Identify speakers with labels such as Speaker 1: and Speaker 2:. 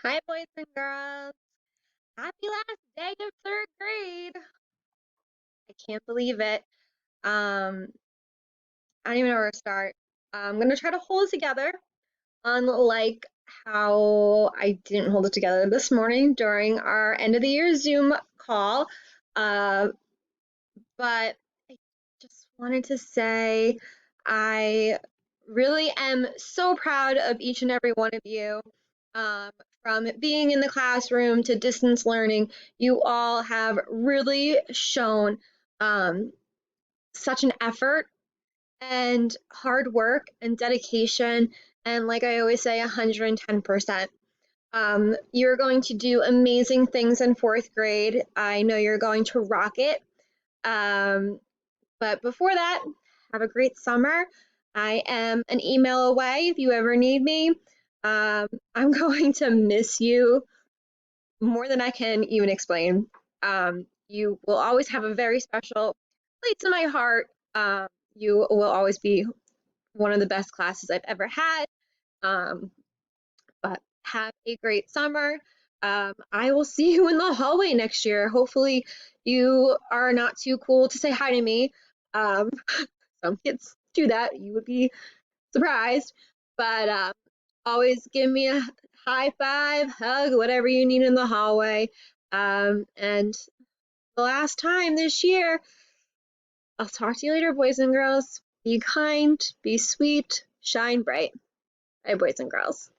Speaker 1: Hi, boys and girls. Happy last day of third grade. I can't believe it. I don't even know where to start. I'm gonna try to hold it together, unlike how I didn't hold it together this morning during our end of the year Zoom call. Uh, but I just wanted to say I really am so proud of each and every one of you. Um, from being in the classroom to distance learning, you all have really shown um, such an effort and hard work and dedication. And like I always say, 110%. You're going to do amazing things in fourth grade. I know you're going to rock it. Um, but before that, have a great summer. I am an email away if you ever need me. I'm going to miss you more than I can even explain. You will always have a very special place in my heart. You will always be one of the best classes I've ever had. Um, but have a great summer. I will see you in the hallway next year. Hopefully, you are not too cool to say hi to me. Um, some kids do that. You would be surprised. But always give me a high five, hug, whatever you need in the hallway. And the last time this year, I'll talk to you later, boys and girls. Be kind, be sweet, shine bright. Bye, boys and girls.